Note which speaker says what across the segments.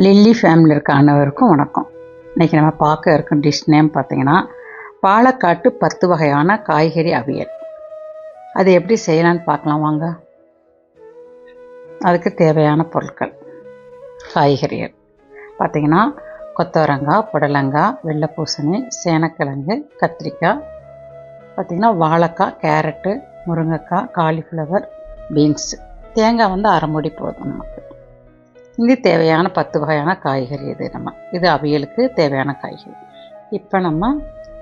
Speaker 1: Lily family இருக்க அனைவருக்கும் வணக்கம். இன்றைக்கி நம்ம பார்க்க இருக்கும் டிஷ் நேம் பார்த்திங்கன்னா பாலக்காட்டு 10 வகையான காய்கறி அவியல். அது எப்படி செய்யலான்னு பார்க்கலாம் வாங்க. அதுக்கு தேவையான பொருட்கள் காய்கறிகள் பார்த்திங்கன்னா கொத்தவரங்காய், புடலங்காய், வெள்ளை பூசணி, சேனக்கிழங்கு, கத்திரிக்காய், பார்த்திங்கன்னா வாழைக்காய், கேரட்டு, முருங்கைக்காய், காலிஃப்ளவர், பீன்ஸு. தேங்காய் வந்து அரை மூடி போதும் நமக்கு. இது தேவையான 10 வகையான காய்கறி. இது அவியலுக்கு தேவையான காய்கறி. இப்போ நம்ம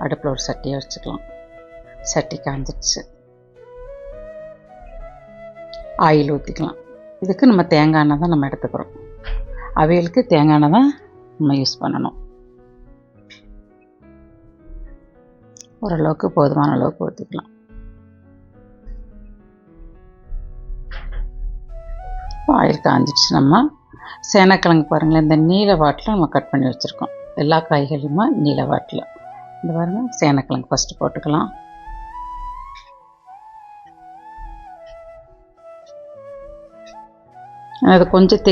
Speaker 1: அடுப்பில் ஒரு சட்டியை வச்சுக்கலாம். சட்டி காஞ்சிடுச்சு. ஆயில் ஊற்றிக்கலாம். இதுக்கு நம்ம தேங்காய் எண்ணெய் தான் நம்ம எடுத்துக்கிறோம். அவியலுக்கு தேங்காய் எண்ணெய் தான் நம்ம யூஸ் பண்ணணும். ஓரளவுக்கு போதுமான அளவுக்கு ஊற்றிக்கலாம். ஆயில் காஞ்சிடுச்சு. நம்ம சேனக்கிழங்கு பாருங்களேன், இந்த நீல வாட்டில் நம்ம கட் பண்ணி வச்சுருக்கோம். எல்லா காய்கறியுமே நீல வாட்டில். இந்த பாருங்கள், சேனக்கிழங்கு ஃபஸ்ட்டு போட்டுக்கலாம். அது கொஞ்சம்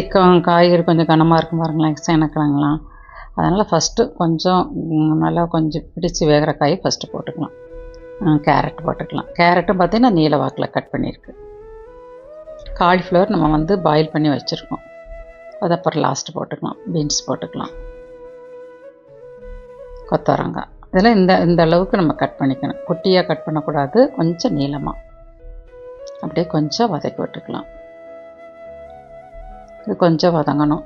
Speaker 1: காய்கறி கொஞ்சம் கனமாக இருக்கும் பாருங்களேன் சேனக்கிழங்குலாம். அதனால் ஃபஸ்ட்டு கொஞ்சம் நல்லா கொஞ்சம் பிடிச்சி வேகிற காயை ஃபஸ்ட்டு போட்டுக்கலாம். கேரட் போட்டுக்கலாம். கேரட்டும் பார்த்திங்கன்னா நீல வாக்கில் கட் பண்ணியிருக்கு. காலிஃப்ளவர் நம்ம வந்து பாயில் பண்ணி வச்சுருக்கோம். அது அப்புறம் லாஸ்ட்டு போட்டுக்கலாம். பீன்ஸ் போட்டுக்கலாம். கொத்தவரங்காய் இதெல்லாம் இந்த அளவுக்கு நம்ம கட் பண்ணிக்கணும். குட்டியாக கட் பண்ணக்கூடாது, கொஞ்சம் நீளமாக. அப்படியே கொஞ்சம் வதக்கி விட்டுக்கலாம். இது கொஞ்சம் வதங்கணும்.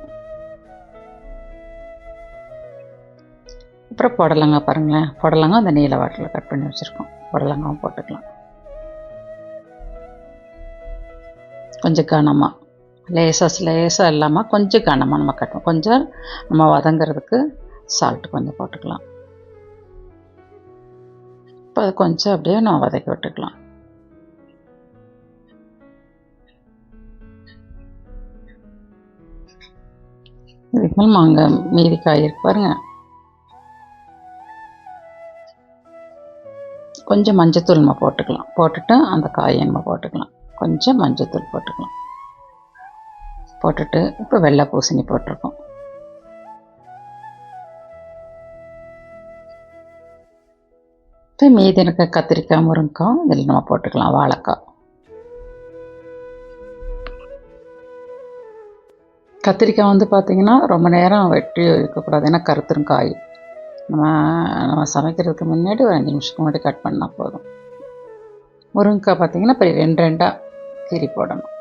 Speaker 1: அப்புறம் புடலங்காய் பாருங்களேன், புடலங்காய் அந்த நீல வாட்டில் கட் பண்ணி வச்சுருக்கோம். புடலங்காவும் போட்டுக்கலாம். கொஞ்சம் கனமாக லேசாக இல்லாமல் கொஞ்சம் கனமாக நம்ம கட்டணும். கொஞ்சம் நம்ம வதங்கிறதுக்கு சால்ட்டு கொஞ்சம் போட்டுக்கலாம். இப்போ அது கொஞ்சம் அப்படியே நம்ம வதக்கி விட்டுக்கலாம். இதுக்கு மேலே அங்கே மீதி காய் இருக்கு பாருங்கள். கொஞ்சம் மஞ்சத்தூள் நம்ம போட்டுக்கலாம். போட்டுட்டு அந்த காயை நம்ம போட்டுக்கலாம். கொஞ்சம் மஞ்சத்தூள் போட்டுக்கலாம். போட்டுட்டு இப்போ வெள்ளை பூசணி போட்டிருக்கோம். இப்போ மீதி இருக்க கத்திரிக்காய், முருங்கைக்காய் இதில் நம்ம போட்டுக்கலாம். வாழைக்காய், கத்திரிக்காய் வந்து பார்த்திங்கன்னா ரொம்ப நேரம் வெட்டி வைக்கக்கூடாது, ஏன்னா கருத்துரும் காய். நம்ம சமைக்கிறதுக்கு முன்னாடி ஒரு 5 நிமிஷத்துக்கு முன்னாடி கட் பண்ணால் போதும். முருங்கைக்காய் பார்த்திங்கன்னா இப்போ 2 கீரி போடணும்.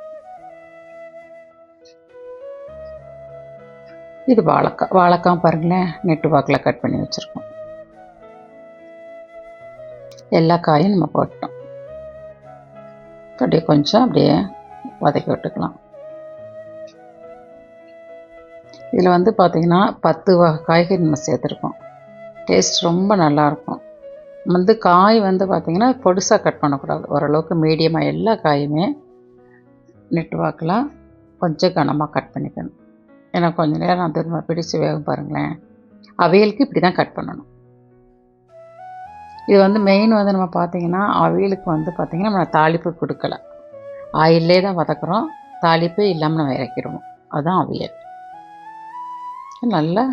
Speaker 1: இது வாழைக்காய் பாருங்களேன், நெட்டு வாக்கில் கட் பண்ணி வச்சுருக்கோம். எல்லா காயும் நம்ம போட்டோம். அப்படியே கொஞ்சம் அப்படியே வதக்கி விட்டுக்கலாம். இதில் வந்து பார்த்திங்கன்னா 10 வகை காய்கறி நம்ம சேர்த்துருக்கோம். டேஸ்ட் ரொம்ப நல்லாயிருக்கும். காய் வந்து பார்த்திங்கன்னா பொடுசாக கட் பண்ணக்கூடாது, ஓரளவுக்கு மீடியமாக எல்லா காயுமே நெட்டு வாக்கில் கொஞ்சம் கனமாக கட் பண்ணிக்கணும். ஏன்னா கொஞ்சம் நேரம் திரும்ப பிடிச்சி வேகும் பாருங்களேன். அவியலுக்கு இப்படி தான் கட் பண்ணணும். இது வந்து மெயின் வந்து நம்ம பார்த்திங்கன்னா அவியலுக்கு வந்து பார்த்திங்கன்னா நம்ம தாளிப்பு கொடுக்கல, ஆயிலே தான் வதக்குறோம். தாளிப்பே இல்லாமல் நம்ம இறக்கிடுவோம். அதுதான் அவியல். நல்லா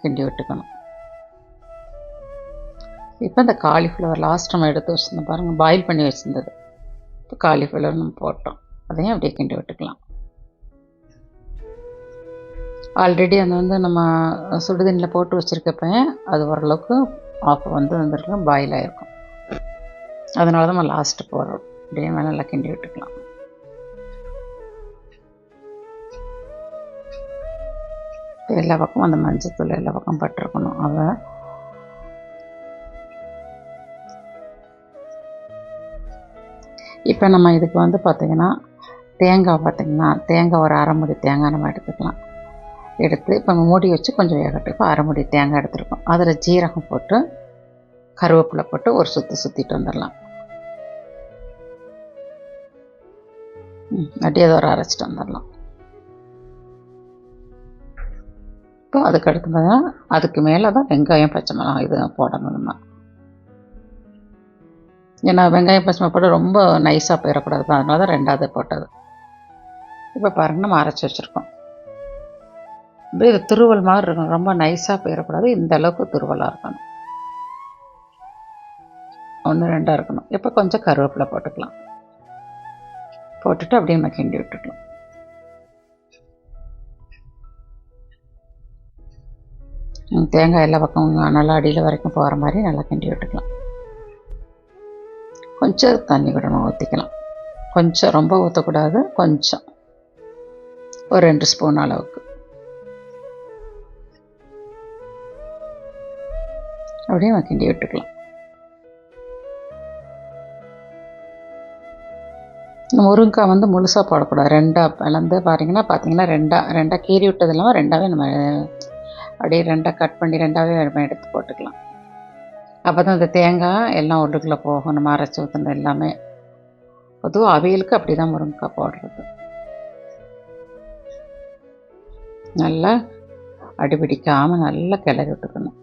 Speaker 1: கிண்டி விட்டுக்கணும். இப்போ இந்த காலிஃப்ளவர் லாஸ்ட் நம்ம எடுத்து வச்சுருந்தோம் பாருங்கள், பாயில் பண்ணி வச்சுருந்தது. இப்போ காலிஃப்ளவர் நம்ம போட்டோம். அதையும் அப்படியே கிண்டி விட்டுக்கலாம். ஆல்ரெடி அது வந்து நம்ம சுடுதண்ணியில் போட்டு வச்சுருக்கப்ப அது ஓரளவுக்கு வந்துருக்கும், பாயில் ஆகிருக்கும். அதனால தான் நம்ம லாஸ்ட்டு போடுறோம். அப்படியே நல்லா கிண்டி விட்டுக்கலாம். எல்லா பக்கமும் அந்த மஞ்சத்தூள் எல்லா பக்கம் பட்டிருக்கணும். அதை இப்போ நம்ம இதுக்கு வந்து பார்த்திங்கன்னா தேங்காய் ஒரு அரை மூடி தேங்காய் நம்ம எடுத்துக்கலாம். எடுத்து இப்போ நம்ம மூடி வச்சு கொஞ்சம் வேகட்டும். இப்போ அரை மூடி தேங்காய் எடுத்துருக்கோம். அதில் ஜீரகம் போட்டு கருவேப்பிலை போட்டு ஒரு சுற்றிட்டு வந்துடலாம். அப்படியே அதை ஒரு அரைச்சிட்டு வந்துடலாம். இப்போ அதுக்கு அடுத்து பார்த்தீங்கன்னா அதுக்கு மேலே தான் வெங்காயம், பச்சை மிளகாய் இது போடணும் நம்ம. ஏன்னா வெங்காயம், பச்சை மிளகாய் போட்டு ரொம்ப நைஸாக போயிடக்கூடாது, அதனால தான் 2வது போட்டது. இப்போ பாருங்கள், நம்ம அரைச்சி வச்சுருக்கோம். அப்படியே இது துருவல் மாதிரி இருக்கணும், ரொம்ப நைஸாக போயிடக்கூடாது, இந்த அளவுக்கு துருவலாக இருக்கணும். 1 2 இருக்கணும். இப்போ கொஞ்சம் கருவேப்பிலை போட்டுக்கலாம். போட்டுட்டு அப்படியே நம்ம கிண்டி விட்டுக்கலாம். தேங்காய் எல்லா பக்கம் நல்லா அடியில் வரைக்கும் போகிற மாதிரி நல்லா கிண்டி விட்டுக்கலாம். கொஞ்சம் தண்ணி கூட நம்ம ஊற்றிக்கலாம். கொஞ்சம் ரொம்ப ஊற்றக்கூடாது, கொஞ்சம் ஒரு 2 ஸ்பூன் அளவுக்கு. அப்படியே நம்ம கிண்டி விட்டுக்கலாம். இந்த முருங்கைக்காய் வந்து முழுசாக போடக்கூடாது, 2ஆக பிளந்து பார்த்தீங்கன்னா 2ஆக கீறி விட்டது இல்லாமல் 2ஆகவே நம்ம அப்படியே 2ஆக கட் பண்ணி 2ஆகவே நம்ம எடுத்து போட்டுக்கலாம். அப்போ தான் இந்த தேங்காய் எல்லாம் உள்ளுக்குள்ளே போகும், நம்ம அரைச்சி ஊற்றுனது எல்லாமே. பொதுவாக அவியலுக்கு அப்படி தான் முருங்கைக்காய் போடுறது. நல்லா அடிபிடிக்காமல் நல்லா கிளறி விட்டுக்கணும்.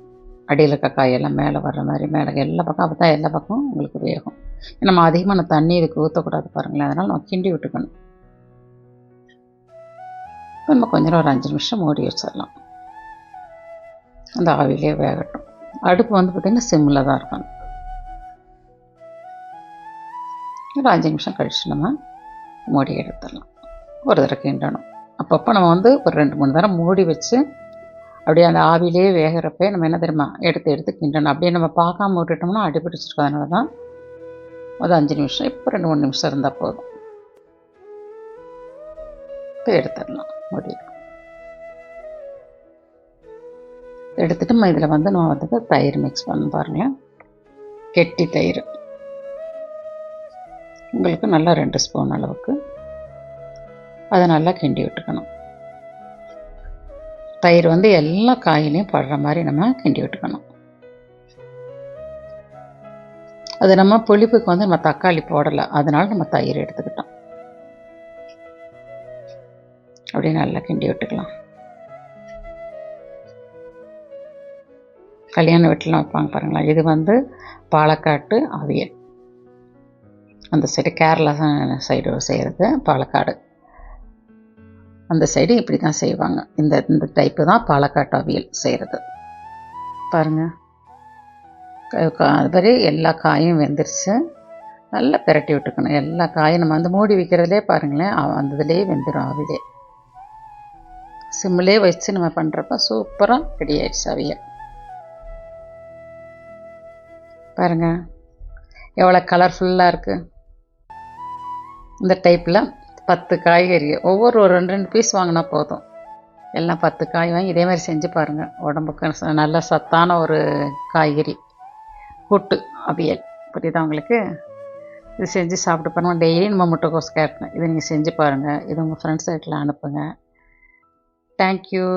Speaker 1: அடியில் இருக்க காயெல்லாம் மேலே வர்ற மாதிரி மேலே எல்லா பக்கம், அப்போ தான் எல்லா பக்கம் உங்களுக்கு வேகும். நம்ம அதிகமான தண்ணி இதுக்கு ஊற்றக்கூடாது பாருங்களேன், அதனால் நம்ம கிண்டி விட்டுக்கணும். நம்ம கொஞ்ச நேரம் ஒரு 5 நிமிஷம் மூடி வச்சிடலாம், அந்த ஆவிலே வேகட்டும். அடுப்பு வந்து பார்த்திங்கன்னா சிம்மில் தான் இருக்கணும். ஒரு 5 நிமிஷம் கழிச்சு நம்ம மூடி எடுத்துடலாம். ஒரு தடவை கிண்டணும். அப்பப்போ நம்ம வந்து ஒரு 2 3 தடவை மூடி வச்சு அப்படியே அந்த ஆவிலே வேகிறப்ப நம்ம என்ன தெரியுமா எடுத்து கிண்டணும். அப்படியே நம்ம பார்க்காம விட்டுட்டோம்னா அடி பிடிச்சிருக்கும். அதனால தான் ஒரு 5 நிமிஷம், இப்போ 2 3 நிமிஷம் இருந்தால் போதும். இப்போ எடுத்துடலாம் முடியும். எடுத்துட்டு நம்ம இதில் வந்து நம்ம வந்து தயிர் மிக்ஸ் பண்ண பாருங்களேன். கெட்டி தயிர் உங்களுக்கு நல்லா 2 ஸ்பூன் அளவுக்கு, அதை நல்லா கிண்டி விட்டுக்கணும். தயிர் வந்து எல்லா காயிலையும் படுற மாதிரி நம்ம கிண்டி விட்டுக்கணும். அது நம்ம புளிப்புக்கு வந்து நம்ம தக்காளி போடலை, அதனால நம்ம தயிர் எடுத்துக்கிட்டோம். அப்படியே நல்லா கிண்டி விட்டுக்கலாம். கல்யாண வீட்டிலாம் வைப்பாங்க பாருங்களா, இது வந்து பாலக்காட்டு அவியல். அந்த சைடு கேரளா சைடு செய்கிறது பாலக்காடு, அந்த சைடு இப்படி தான் செய்வாங்க. இந்த டைப்பு தான் பாலக்காட்டு அவியல் செய்கிறது. பாருங்கள், அது மாதிரி எல்லா காயும் வெந்துருச்சு. நல்லா பிரட்டி விட்டுக்கணும். எல்லா காயும் நம்ம வந்து மூடி வைக்கிறதுலே பாருங்களேன், அந்த இதுலேயே வெந்துடும். அவிலே சிம்மிலே வச்சு நம்ம பண்ணுறப்ப சூப்பராக ரெடி ஆயிடுச்சு அவியல். பாருங்கள் எவ்வளோ கலர்ஃபுல்லாக இருக்குது. இந்த டைப்பில் 10 காய்கறி ஒவ்வொரு ஒரு 2 பீஸ் வாங்கினா போதும். எல்லாம் 10 காய் வாங்கி இதே மாதிரி செஞ்சு பாருங்கள். உடம்புக்கு நல்ல சத்தான ஒரு காய்கறி கூட்டு அவியல். புரியுதா உங்களுக்கு? இது செஞ்சு சாப்பிட்டு பாருங்கள். டெய்லி நம்ம முட்டைக்கோஸ் கேட்கணும், இதை நீங்கள் செஞ்சு பாருங்கள். இது உங்கள் ஃப்ரெண்ட்ஸ் சைட்டில் அனுப்புங்க. தேங்க்யூ.